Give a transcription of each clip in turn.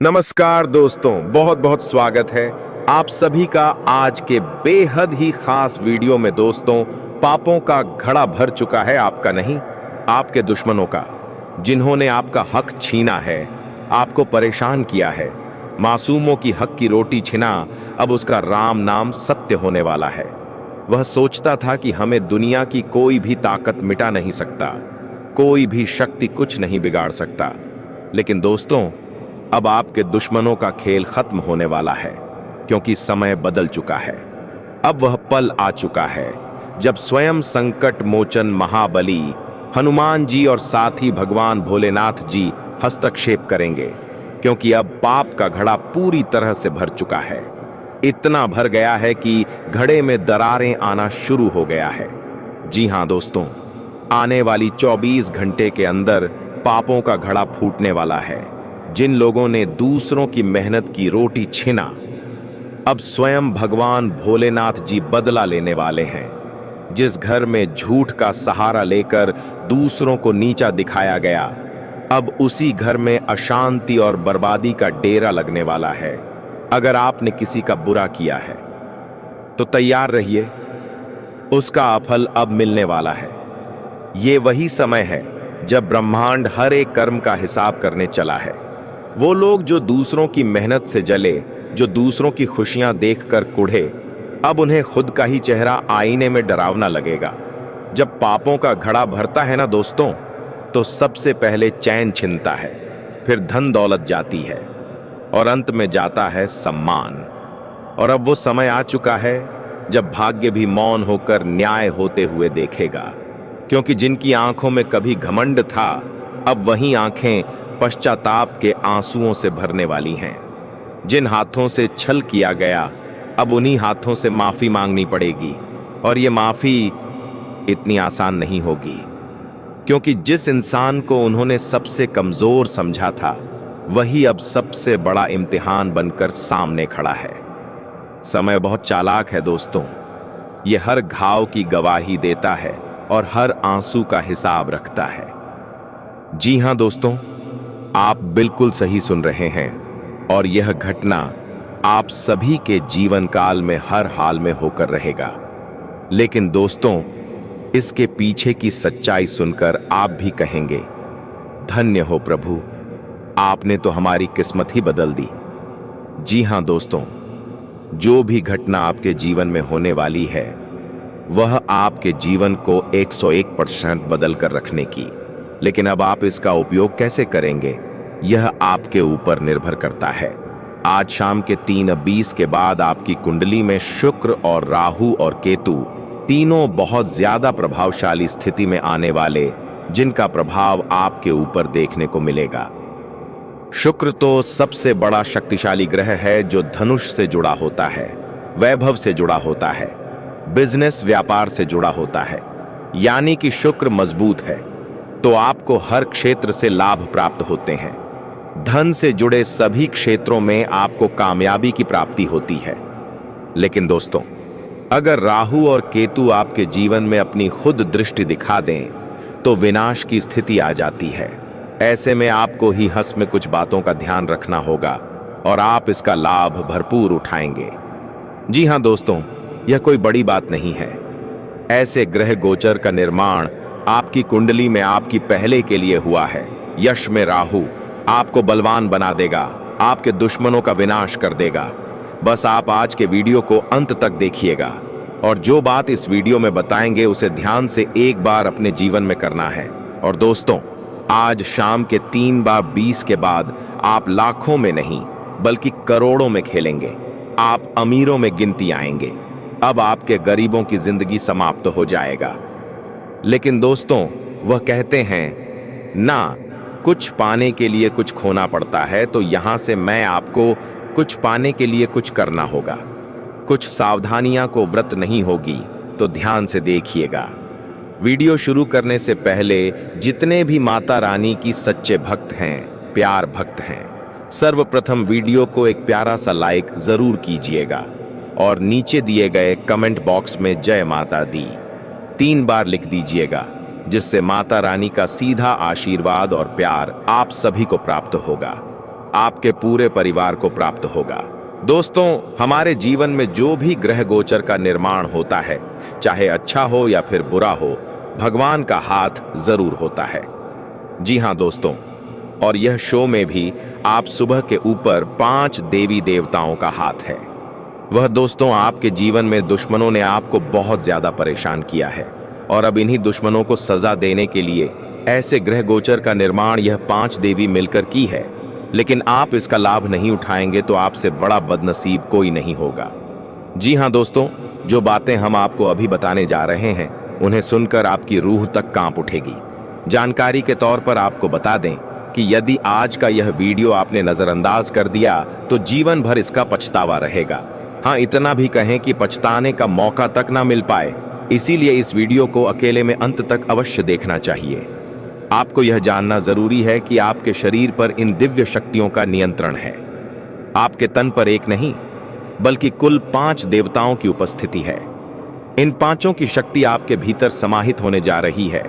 नमस्कार दोस्तों, बहुत बहुत स्वागत है आप सभी का आज के बेहद ही खास वीडियो में। दोस्तों, पापों का घड़ा भर चुका है आपका नहीं, आपके दुश्मनों का, जिन्होंने आपका हक छीना है, आपको परेशान किया है। मासूमों की हक की रोटी छिना, अब उसका राम नाम सत्य होने वाला है। वह सोचता था कि हमें दुनिया की कोई भी ताकत मिटा नहीं सकता, कोई भी शक्ति कुछ नहीं बिगाड़ सकता। लेकिन दोस्तों, अब आपके दुश्मनों का खेल खत्म होने वाला है, क्योंकि समय बदल चुका है। अब वह पल आ चुका है जब स्वयं संकट मोचन महाबली हनुमान जी और साथ ही भगवान भोलेनाथ जी हस्तक्षेप करेंगे, क्योंकि अब पाप का घड़ा पूरी तरह से भर चुका है। इतना भर गया है कि घड़े में दरारें आना शुरू हो गया है। जी हां दोस्तों, आने वाली 24 घंटे के अंदर पापों का घड़ा फूटने वाला है। जिन लोगों ने दूसरों की मेहनत की रोटी छीना, अब स्वयं भगवान भोलेनाथ जी बदला लेने वाले हैं। जिस घर में झूठ का सहारा लेकर दूसरों को नीचा दिखाया गया, अब उसी घर में अशांति और बर्बादी का डेरा लगने वाला है। अगर आपने किसी का बुरा किया है तो तैयार रहिए, उसका फल अब मिलने वाला है। ये वही समय है जब ब्रह्मांड हर एक कर्म का हिसाब करने चला है। वो लोग जो दूसरों की मेहनत से जले, जो दूसरों की खुशियां देखकर कुढ़े, अब उन्हें खुद का ही चेहरा आईने में डरावना लगेगा। जब पापों का घड़ा भरता है ना दोस्तों, तो सबसे पहले चैन छिनता है, फिर धन दौलत जाती है और अंत में जाता है सम्मान। और अब वो समय आ चुका है जब भाग्य भी मौन होकर न्याय होते हुए देखेगा, क्योंकि जिनकी आंखों में कभी घमंड था, अब वही आंखें पश्चाताप के आंसुओं से भरने वाली हैं। जिन हाथों से छल किया गया, अब उन्हीं हाथों से माफी मांगनी पड़ेगी। और ये माफी इतनी आसान नहीं होगी, क्योंकि जिस इंसान को उन्होंने सबसे कमजोर समझा था, वही अब सबसे बड़ा इम्तिहान बनकर सामने खड़ा है। समय बहुत चालाक है दोस्तों, ये हर घाव की गवाही देता है और हर आंसू का हिसाब रखता है। जी हां दोस्तों, आप बिल्कुल सही सुन रहे हैं, और यह घटना आप सभी के जीवन काल में हर हाल में होकर रहेगा। लेकिन दोस्तों, इसके पीछे की सच्चाई सुनकर आप भी कहेंगे, धन्य हो प्रभु, आपने तो हमारी किस्मत ही बदल दी। जी हां दोस्तों, जो भी घटना आपके जीवन में होने वाली है, वह आपके जीवन को 101% बदल कर रखने की, लेकिन अब आप इसका उपयोग कैसे करेंगे, यह आपके ऊपर निर्भर करता है। आज शाम के 3:20 के बाद आपकी कुंडली में शुक्र और राहु और केतु तीनों बहुत ज्यादा प्रभावशाली स्थिति में आने वाले, जिनका प्रभाव आपके ऊपर देखने को मिलेगा। शुक्र तो सबसे बड़ा शक्तिशाली ग्रह है, जो धनुष से जुड़ा होता है, वैभव से जुड़ा होता है, बिजनेस व्यापार से जुड़ा होता है। यानी कि शुक्र मजबूत है तो आपको हर क्षेत्र से लाभ प्राप्त होते हैं। धन से जुड़े सभी क्षेत्रों में आपको कामयाबी की प्राप्ति होती है। लेकिन दोस्तों, अगर राहु और केतु आपके जीवन में अपनी खुद दृष्टि दिखा दें, तो विनाश की स्थिति आ जाती है। ऐसे में आपको ही हंस में कुछ बातों का ध्यान रखना होगा और आप इसका लाभ भरपूर उठाएंगे। जी हां दोस्तों, यह कोई बड़ी बात नहीं है। ऐसे ग्रह गोचर का निर्माण आपकी कुंडली में आपकी पहले के लिए हुआ है। यश में राहु आपको बलवान बना देगा, आपके दुश्मनों का विनाश कर देगा। बस आप आज के वीडियो को अंत तक देखिएगा, और जो बात इस वीडियो में बताएंगे उसे ध्यान से एक बार अपने जीवन में करना है। और दोस्तों, आज शाम के 3:20 के बाद आप लाखों में नहीं बल्कि करोड़ों में खेलेंगे। आप अमीरों में गिनती आएंगे। अब आपके गरीबों की जिंदगी समाप्त हो जाएगा। लेकिन दोस्तों, वह कहते हैं ना, कुछ पाने के लिए कुछ खोना पड़ता है, तो यहां से मैं आपको कुछ पाने के लिए कुछ करना होगा। कुछ सावधानियां को व्रत नहीं होगी, तो ध्यान से देखिएगा। वीडियो शुरू करने से पहले जितने भी माता रानी की सच्चे भक्त हैं, प्यार भक्त हैं, सर्वप्रथम वीडियो को एक प्यारा सा लाइक जरूर कीजिएगा और नीचे दिए गए कमेंट बॉक्स में जय माता दी 3 बार लिख दीजिएगा, जिससे माता रानी का सीधा आशीर्वाद और प्यार आप सभी को प्राप्त होगा। आपके पूरे परिवार को प्राप्त होगा। दोस्तों, हमारे जीवन में जो भी ग्रह गोचर का निर्माण होता है, चाहे अच्छा हो या फिर बुरा हो, भगवान का हाथ जरूर होता है। जी हाँ दोस्तों, और यह शो में भी आप सुबह के ऊपर 5 देवी देवताओं का हाथ है। वह दोस्तों, आपके जीवन में दुश्मनों ने आपको बहुत ज्यादा परेशान किया है और अब इन्हीं दुश्मनों को सजा देने के लिए ऐसे ग्रह गोचर का निर्माण यह 5 देवी मिलकर की है। लेकिन आप इसका लाभ नहीं उठाएंगे तो आपसे बड़ा बदनसीब कोई नहीं होगा। जी हाँ दोस्तों, जो बातें हम आपको अभी बताने जा रहे हैं उन्हें सुनकर आपकी रूह तक कांप उठेगी। जानकारी के तौर पर आपको बता दें कि यदि आज का यह वीडियो आपने नजरअंदाज कर दिया तो जीवन भर इसका पछतावा रहेगा। हाँ, इतना भी कहें कि पछताने का मौका तक ना मिल पाए। इसीलिए इस वीडियो को अकेले में अंत तक अवश्य देखना चाहिए। आपको यह जानना जरूरी है कि आपके शरीर पर इन दिव्य शक्तियों का नियंत्रण है। आपके तन पर एक नहीं बल्कि कुल 5 देवताओं की उपस्थिति है। इन 5 की शक्ति आपके भीतर समाहित होने जा रही है।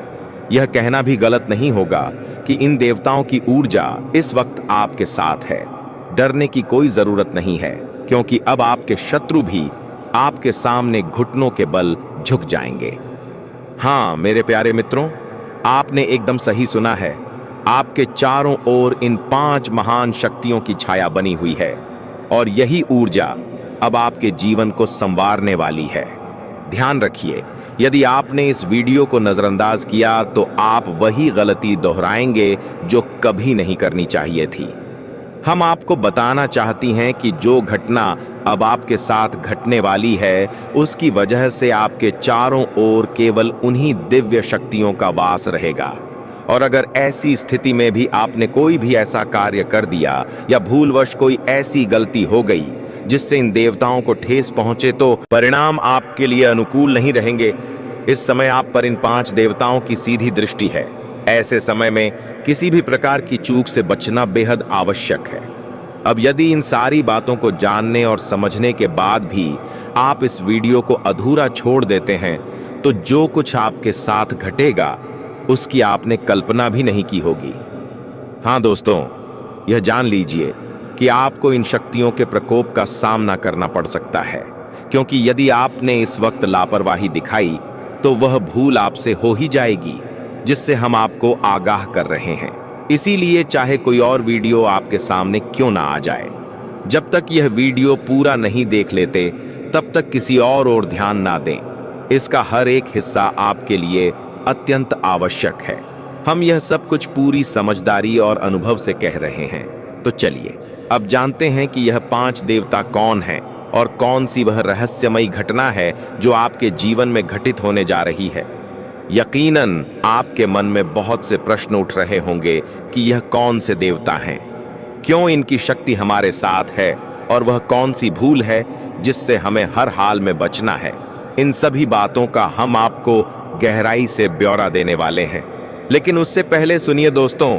यह कहना भी गलत नहीं होगा कि इन देवताओं की ऊर्जा इस वक्त आपके साथ है। डरने की कोई जरूरत नहीं है, क्योंकि अब आपके शत्रु भी आपके सामने घुटनों के बल झुक जाएंगे। हाँ मेरे प्यारे मित्रों, आपने एकदम सही सुना है। आपके चारों ओर इन 5 महान शक्तियों की छाया बनी हुई है और यही ऊर्जा अब आपके जीवन को संवारने वाली है। ध्यान रखिए, यदि आपने इस वीडियो को नजरअंदाज किया तो आप वही गलती दोहराएंगे जो कभी नहीं करनी चाहिए थी। हम आपको बताना चाहती हैं कि जो घटना अब आपके साथ घटने वाली है उसकी वजह से आपके चारों ओर केवल उन्हीं दिव्य शक्तियों का वास रहेगा। और अगर ऐसी स्थिति में भी आपने कोई भी ऐसा कार्य कर दिया या भूलवश कोई ऐसी गलती हो गई जिससे इन देवताओं को ठेस पहुंचे तो परिणाम आपके लिए अनुकूल नहीं रहेंगे। इस समय आप पर इन 5 देवताओं की सीधी दृष्टि है। ऐसे समय में किसी भी प्रकार की चूक से बचना बेहद आवश्यक है। अब यदि इन सारी बातों को जानने और समझने के बाद भी आप इस वीडियो को अधूरा छोड़ देते हैं तो जो कुछ आपके साथ घटेगा उसकी आपने कल्पना भी नहीं की होगी। हाँ दोस्तों, यह जान लीजिए कि आपको इन शक्तियों के प्रकोप का सामना करना पड़ सकता है, क्योंकि यदि आपने इस वक्त लापरवाही दिखाई तो वह भूल आपसे हो ही जाएगी, जिससे हम आपको आगाह कर रहे हैं। इसीलिए चाहे कोई और वीडियो आपके सामने क्यों ना आ जाए, जब तक यह वीडियो पूरा नहीं देख लेते तब तक किसी और ध्यान ना दें। इसका हर एक हिस्सा आपके लिए अत्यंत आवश्यक है। हम यह सब कुछ पूरी समझदारी और अनुभव से कह रहे हैं। तो चलिए अब जानते हैं कि यह 5 देवता कौन हैं और कौन सी वह रहस्यमयी घटना है जो आपके जीवन में घटित होने जा रही है। यकीनन आपके मन में बहुत से प्रश्न उठ रहे होंगे कि यह कौन से देवता हैं, क्यों इनकी शक्ति हमारे साथ है और वह कौन सी भूल है जिससे हमें हर हाल में बचना है। इन सभी बातों का हम आपको गहराई से ब्यौरा देने वाले हैं। लेकिन उससे पहले सुनिए दोस्तों,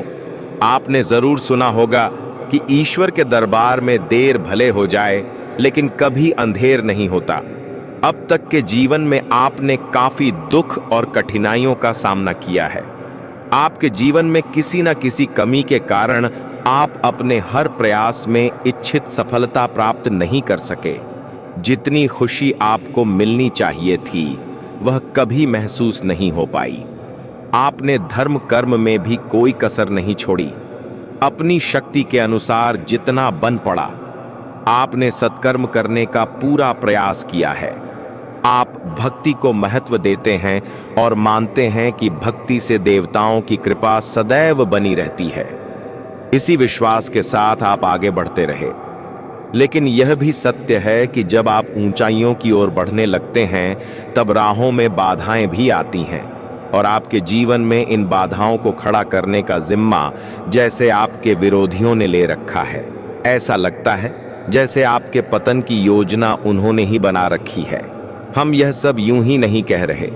आपने जरूर सुना होगा कि ईश्वर के दरबार में देर भले हो जाए लेकिन कभी अंधेर नहीं होता। अब तक के जीवन में आपने काफी दुख और कठिनाइयों का सामना किया है। आपके जीवन में किसी न किसी कमी के कारण आप अपने हर प्रयास में इच्छित सफलता प्राप्त नहीं कर सके। जितनी खुशी आपको मिलनी चाहिए थी वह कभी महसूस नहीं हो पाई। आपने धर्म कर्म में भी कोई कसर नहीं छोड़ी। अपनी शक्ति के अनुसार जितना बन पड़ा आपने सत्कर्म करने का पूरा प्रयास किया है। आप भक्ति को महत्व देते हैं और मानते हैं कि भक्ति से देवताओं की कृपा सदैव बनी रहती है। इसी विश्वास के साथ आप आगे बढ़ते रहे। लेकिन यह भी सत्य है कि जब आप ऊंचाइयों की ओर बढ़ने लगते हैं तब राहों में बाधाएं भी आती हैं और आपके जीवन में इन बाधाओं को खड़ा करने का जिम्मा जैसे आपके विरोधियों ने ले रखा है। ऐसा लगता है जैसे आपके पतन की योजना उन्होंने ही बना रखी है। हम यह सब यूं ही नहीं कह रहे।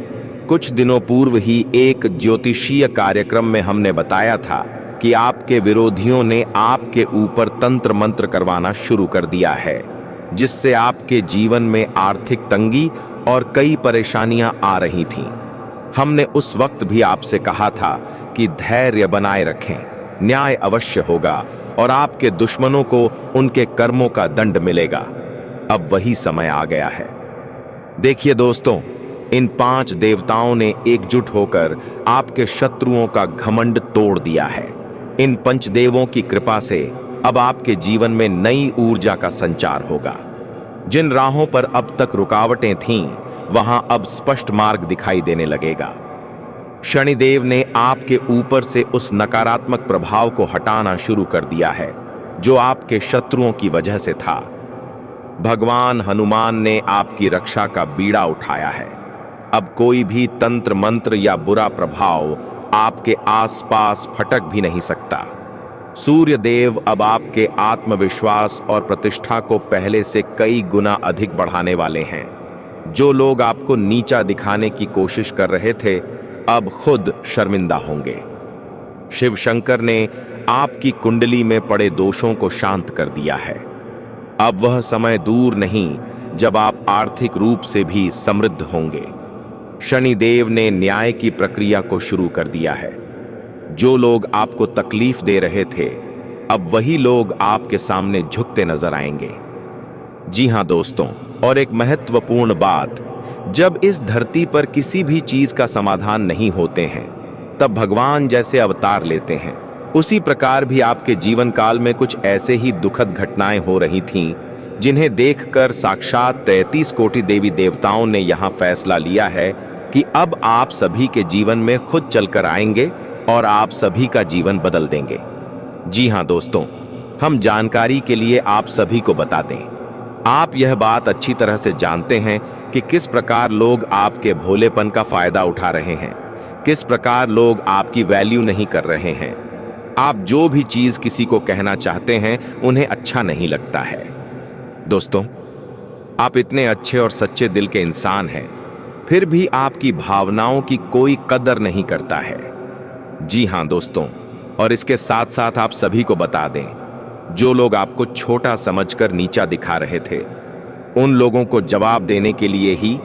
कुछ दिनों पूर्व ही एक ज्योतिषीय कार्यक्रम में हमने बताया था कि आपके विरोधियों ने आपके ऊपर तंत्र मंत्र करवाना शुरू कर दिया है, जिससे आपके जीवन में आर्थिक तंगी और कई परेशानियां आ रही थीं। हमने उस वक्त भी आपसे कहा था कि धैर्य बनाए रखें, न्याय अवश्य होगा और आपके दुश्मनों को उनके कर्मों का दंड मिलेगा। अब वही समय आ गया है। देखिए दोस्तों, इन 5 देवताओं ने एकजुट होकर आपके शत्रुओं का घमंड तोड़ दिया है। इन पंचदेवों की कृपा से अब आपके जीवन में नई ऊर्जा का संचार होगा। जिन राहों पर अब तक रुकावटें थीं, वहां अब स्पष्ट मार्ग दिखाई देने लगेगा। शनिदेव ने आपके ऊपर से उस नकारात्मक प्रभाव को हटाना शुरू कर दिया है जो आपके शत्रुओं की वजह से था। भगवान हनुमान ने आपकी रक्षा का बीड़ा उठाया है। अब कोई भी तंत्र मंत्र या बुरा प्रभाव आपके आसपास फटक भी नहीं सकता। सूर्य देव अब आपके आत्मविश्वास और प्रतिष्ठा को पहले से कई गुना अधिक बढ़ाने वाले हैं। जो लोग आपको नीचा दिखाने की कोशिश कर रहे थे, अब खुद शर्मिंदा होंगे। शिव शंकर ने आपकी कुंडली में पड़े दोषों को शांत कर दिया है। अब वह समय दूर नहीं जब आप आर्थिक रूप से भी समृद्ध होंगे। शनिदेव ने न्याय की प्रक्रिया को शुरू कर दिया है। जो लोग आपको तकलीफ दे रहे थे, अब वही लोग आपके सामने झुकते नजर आएंगे। जी हां दोस्तों, और एक महत्वपूर्ण बात, जब इस धरती पर किसी भी चीज का समाधान नहीं होते हैं, तब भगवान जैसे अवतार लेते हैं। उसी प्रकार भी आपके जीवन काल में कुछ ऐसे ही दुखद घटनाएं हो रही थीं, जिन्हें देखकर साक्षात 33 कोटि देवी देवताओं ने यहां फैसला लिया है कि अब आप सभी के जीवन में खुद चलकर आएंगे और आप सभी का जीवन बदल देंगे। जी हां दोस्तों, हम जानकारी के लिए आप सभी को बता दें, आप यह बात अच्छी तरह से जानते हैं कि किस प्रकार लोग आपके भोलेपन का फायदा उठा रहे हैं, किस प्रकार लोग आपकी वैल्यू नहीं कर रहे हैं। आप जो भी चीज किसी को कहना चाहते हैं, उन्हें अच्छा नहीं लगता है। दोस्तों, आप इतने अच्छे और सच्चे दिल के इंसान हैं, फिर भी आपकी भावनाओं की कोई कदर नहीं करता है। जी हां दोस्तों, और इसके साथ साथ आप सभी को बता दें, जो लोग आपको छोटा समझकर नीचा दिखा रहे थे, उन लोगों को जवाब देने के लिए ही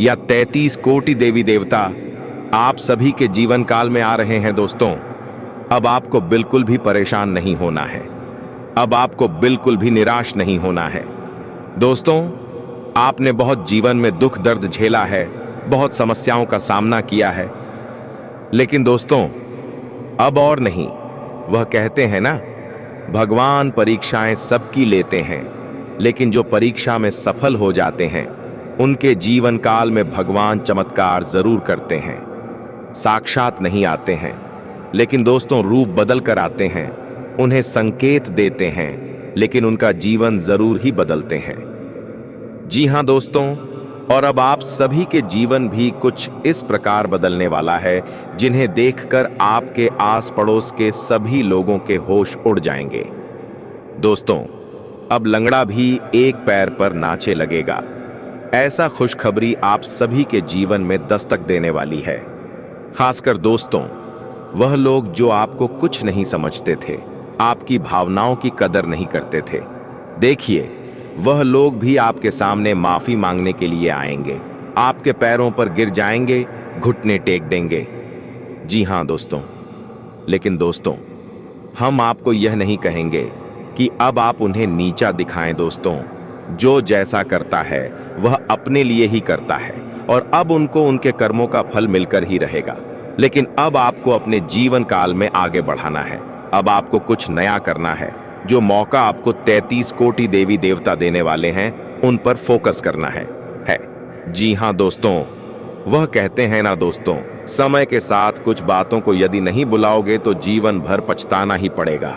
या 33 कोटि देवी देवता आप सभी के जीवन काल में आ रहे हैं। दोस्तों, अब आपको बिल्कुल भी परेशान नहीं होना है, अब आपको बिल्कुल भी निराश नहीं होना है। दोस्तों, आपने बहुत जीवन में दुख दर्द झेला है, बहुत समस्याओं का सामना किया है, लेकिन दोस्तों अब और नहीं। वह कहते हैं ना, भगवान परीक्षाएं सबकी लेते हैं, लेकिन जो परीक्षा में सफल हो जाते हैं, उनके जीवन काल में भगवान चमत्कार जरूर करते हैं। साक्षात नहीं आते हैं, लेकिन दोस्तों रूप बदल कर आते हैं, उन्हें संकेत देते हैं, लेकिन उनका जीवन जरूर ही बदलते हैं। जी हां दोस्तों, और अब आप सभी के जीवन भी कुछ इस प्रकार बदलने वाला है, जिन्हें देखकर आपके आस पड़ोस के सभी लोगों के होश उड़ जाएंगे। दोस्तों, अब लंगड़ा भी एक पैर पर नाचे लगेगा। ऐसा खुशखबरी आप सभी के जीवन में दस्तक देने वाली है। खासकर दोस्तों, वह लोग जो आपको कुछ नहीं समझते थे, आपकी भावनाओं की कदर नहीं करते थे, देखिए वह लोग भी आपके सामने माफी मांगने के लिए आएंगे, आपके पैरों पर गिर जाएंगे, घुटने टेक देंगे। जी हां दोस्तों, लेकिन दोस्तों हम आपको यह नहीं कहेंगे कि अब आप उन्हें नीचा दिखाएं। दोस्तों, जो जैसा करता है वह अपने लिए ही करता है, और अब उनको उनके कर्मों का फल मिलकर ही रहेगा। लेकिन अब आपको अपने जीवन काल में आगे बढ़ाना है। अब आपको कुछ नया करना है। जो मौका आपको 33 कोटि देवी देवता देने वाले हैं, उन पर फोकस करना है। जी हां दोस्तों, वह कहते हैं ना दोस्तों, समय के साथ कुछ बातों को यदि नहीं बुलाओगे तो जीवन भर पछताना ही पड़ेगा।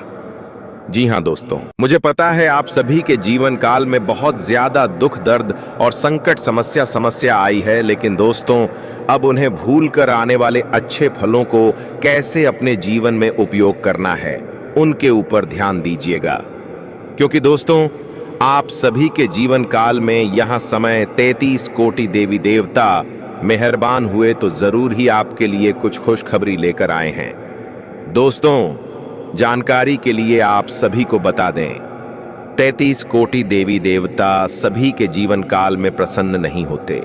जी हां दोस्तों, मुझे पता है आप सभी के जीवन काल में बहुत ज्यादा दुख दर्द और संकट समस्या आई है, लेकिन दोस्तों अब उन्हें भूलकर आने वाले अच्छे फलों को कैसे अपने जीवन में उपयोग करना है, उनके ऊपर ध्यान दीजिएगा। क्योंकि दोस्तों आप सभी के जीवन काल में यहां समय 33 कोटि देवी देवता मेहरबान हुए तो जरूर ही आपके लिए कुछ खुशखबरी लेकर आए हैं। दोस्तों, जानकारी के लिए आप सभी को बता दें, 33 कोटि देवी देवता सभी के जीवन काल में प्रसन्न नहीं होते।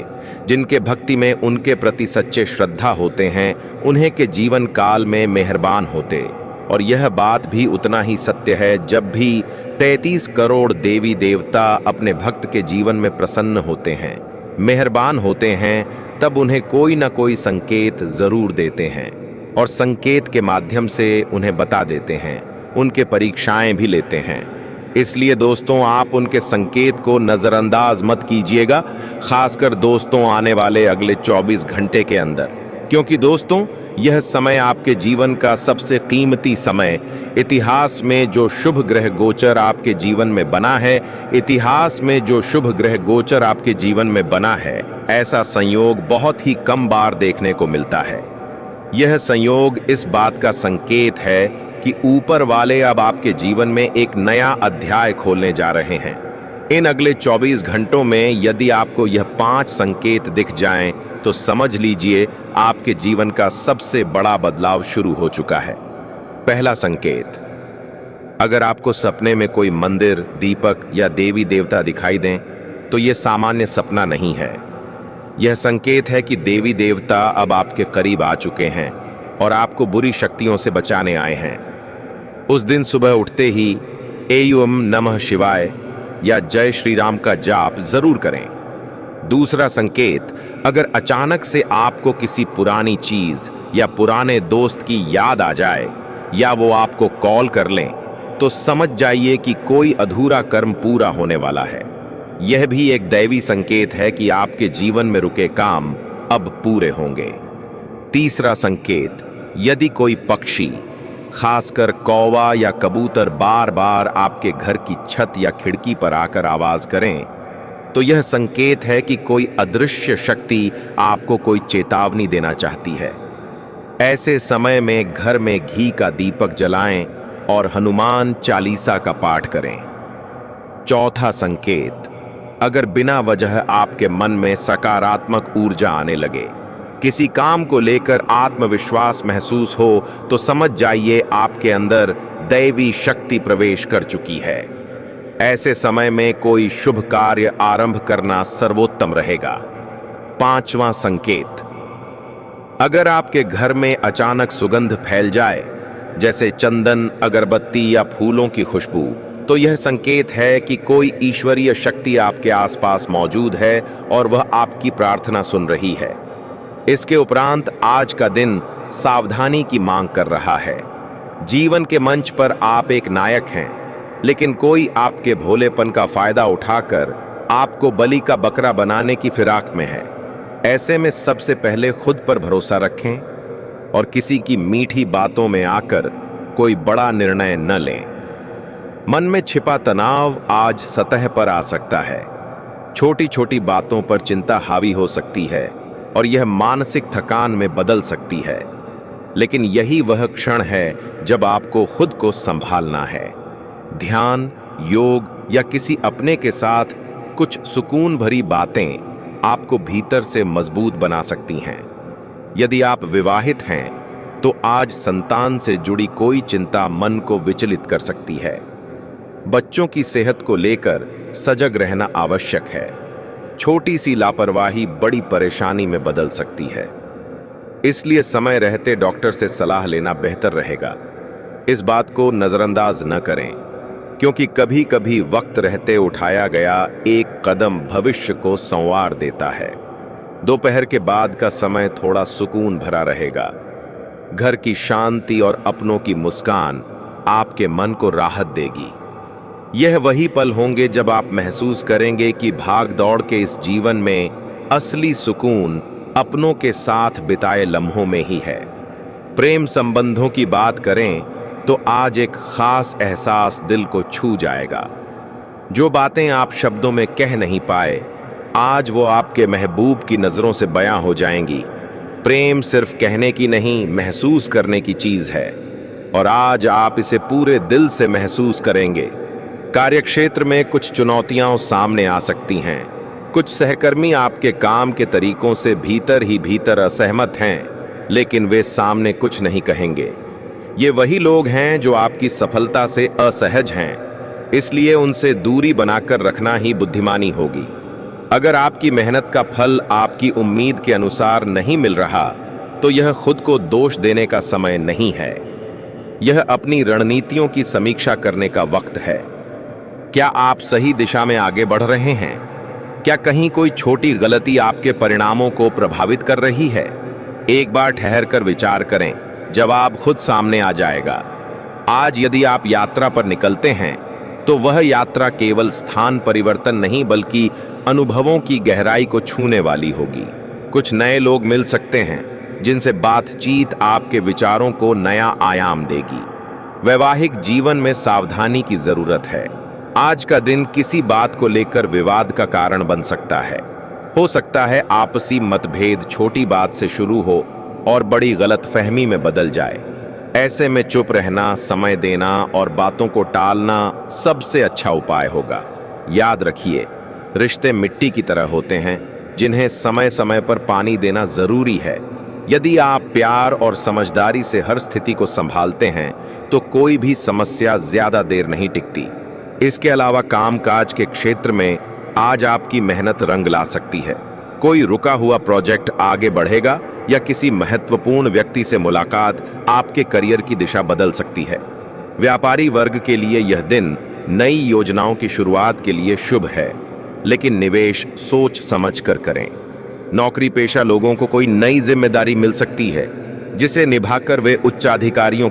जिनके भक्ति में उनके प्रति सच्चे श्रद्धा होते हैं, उन्हें के जीवन काल में मेहरबान होते। और यह बात भी उतना ही सत्य है, जब भी 33 करोड़ देवी देवता अपने भक्त के जीवन में प्रसन्न होते हैं, मेहरबान होते हैं, तब उन्हें कोई ना कोई संकेत जरूर देते हैं और संकेत के माध्यम से उन्हें बता देते हैं, उनके परीक्षाएं भी लेते हैं। इसलिए दोस्तों, आप उनके संकेत को नजरअंदाज मत कीजिएगा, खासकर दोस्तों आने वाले अगले 24 घंटे के अंदर, क्योंकि दोस्तों यह समय आपके जीवन का सबसे कीमती समय। इतिहास में जो शुभ ग्रह गोचर आपके जीवन में बना है, इतिहास में जो शुभ ग्रह गोचर आपके जीवन में बना है, ऐसा संयोग बहुत ही कम बार देखने को मिलता है। यह संयोग इस बात का संकेत है कि ऊपर वाले अब आपके जीवन में एक नया अध्याय खोलने जा रहे हैं। इन अगले 24 घंटों में यदि आपको यह 5 संकेत दिख जाएं, तो समझ लीजिए आपके जीवन का सबसे बड़ा बदलाव शुरू हो चुका है। पहला संकेत, अगर आपको सपने में कोई मंदिर, दीपक या देवी देवता दिखाई दें, तो यह सामान्य सपना नहीं है। यह संकेत है कि देवी देवता अब आपके करीब आ चुके हैं और आपको बुरी शक्तियों से बचाने आए हैं। उस दिन सुबह उठते ही एयम नमः शिवाय या जय श्री राम का जाप जरूर करें। दूसरा संकेत, अगर अचानक से आपको किसी पुरानी चीज या पुराने दोस्त की याद आ जाए या वो आपको कॉल कर लें, तो समझ जाइए कि कोई अधूरा कर्म पूरा होने वाला है। यह भी एक दैवी संकेत है कि आपके जीवन में रुके काम अब पूरे होंगे। तीसरा संकेत, यदि कोई पक्षी, खासकर कौवा या कबूतर, बार बार आपके घर की छत या खिड़की पर आकर आवाज करें, तो यह संकेत है कि कोई अदृश्य शक्ति आपको कोई चेतावनी देना चाहती है। ऐसे समय में घर में घी का दीपक जलाएं और हनुमान चालीसा का पाठ करें। चौथा संकेत, अगर बिना वजह आपके मन में सकारात्मक ऊर्जा आने लगे, किसी काम को लेकर आत्मविश्वास महसूस हो, तो समझ जाइए आपके अंदर दैवी शक्ति प्रवेश कर चुकी है। ऐसे समय में कोई शुभ कार्य आरंभ करना सर्वोत्तम रहेगा। पांचवां संकेत, अगर आपके घर में अचानक सुगंध फैल जाए, जैसे चंदन, अगरबत्ती या फूलों की खुशबू, तो यह संकेत है कि कोई ईश्वरीय शक्ति आपके आसपास मौजूद है और वह आपकी प्रार्थना सुन रही है। इसके उपरांत आज का दिन सावधानी की मांग कर रहा है। जीवन के मंच पर आप एक नायक हैं, लेकिन कोई आपके भोलेपन का फायदा उठाकर आपको बलि का बकरा बनाने की फिराक में है। ऐसे में सबसे पहले खुद पर भरोसा रखें और किसी की मीठी बातों में आकर कोई बड़ा निर्णय न लें। मन में छिपा तनाव आज सतह पर आ सकता है। छोटी छोटी बातों पर चिंता हावी हो सकती है और यह मानसिक थकान में बदल सकती है। लेकिन यही वह क्षण है जब आपको खुद को संभालना है। ध्यान, योग या किसी अपने के साथ कुछ सुकून भरी बातें आपको भीतर से मजबूत बना सकती हैं। यदि आप विवाहित हैं, तो आज संतान से जुड़ी कोई चिंता मन को विचलित कर सकती है। बच्चों की सेहत को लेकर सजग रहना आवश्यक है। छोटी सी लापरवाही बड़ी परेशानी में बदल सकती है, इसलिए समय रहते डॉक्टर से सलाह लेना बेहतर रहेगा। इस बात को नजरअंदाज न करें, क्योंकि कभी कभी वक्त रहते उठाया गया एक कदम भविष्य को संवार देता है। दोपहर के बाद का समय थोड़ा सुकून भरा रहेगा। घर की शांति और अपनों की मुस्कान आपके मन को राहत देगी। यह वही पल होंगे जब आप महसूस करेंगे कि भाग दौड़ के इस जीवन में असली सुकून अपनों के साथ बिताए लम्हों में ही है। प्रेम संबंधों की बात करें तो आज एक खास एहसास दिल को छू जाएगा। जो बातें आप शब्दों में कह नहीं पाए, आज वो आपके महबूब की नजरों से बयां हो जाएंगी। प्रेम सिर्फ कहने की नहीं, महसूस करने की चीज है, और आज आप इसे पूरे दिल से महसूस करेंगे। कार्यक्षेत्र में कुछ चुनौतियां सामने आ सकती हैं। कुछ सहकर्मी आपके काम के तरीकों से भीतर ही भीतर असहमत हैं, लेकिन वे सामने कुछ नहीं कहेंगे। ये वही लोग हैं जो आपकी सफलता से असहज हैं, इसलिए उनसे दूरी बनाकर रखना ही बुद्धिमानी होगी। अगर आपकी मेहनत का फल आपकी उम्मीद के अनुसार नहीं मिल रहा, तो यह खुद को दोष देने का समय नहीं है। यह अपनी रणनीतियों की समीक्षा करने का वक्त है। क्या आप सही दिशा में आगे बढ़ रहे हैं? क्या कहीं कोई छोटी गलती आपके परिणामों को प्रभावित कर रही है? एक बार ठहरकर विचार करें, जवाब खुद सामने आ जाएगा। आज यदि आप यात्रा पर निकलते हैं तो वह यात्रा केवल स्थान परिवर्तन नहीं बल्कि अनुभवों की गहराई को छूने वाली होगी। कुछ नए लोग मिल सकते हैं जिनसे बातचीत आपके विचारों को नया आयाम देगी। वैवाहिक जीवन में सावधानी की जरूरत है। आज का दिन किसी बात को लेकर विवाद का कारण बन सकता है। हो सकता है आपसी मतभेद छोटी बात से शुरू हो और बड़ी गलतफहमी में बदल जाए। ऐसे में चुप रहना, समय देना और बातों को टालना सबसे अच्छा उपाय होगा। याद रखिए, रिश्ते मिट्टी की तरह होते हैं जिन्हें समय समय पर पानी देना जरूरी है। यदि आप प्यार और समझदारी से हर स्थिति को संभालते हैं तो कोई भी समस्या ज्यादा देर नहीं टिकती। इसके अलावा कामकाज के क्षेत्र में आज आपकी मेहनत रंग ला सकती है। कोई रुका हुआ प्रोजेक्ट आगे बढ़ेगा या किसी महत्वपूर्ण व्यक्ति से मुलाकात आपके करियर की दिशा बदल सकती है। व्यापारी वर्ग के लिए यह दिन नई योजनाओं की शुरुआत के लिए शुभ है, लेकिन निवेश सोच समझ कर करें। नौकरी पेशा लोगों को कोई नई जिम्मेदारी मिल सकती है जिसे निभाकर वे उच्चाधिकारियों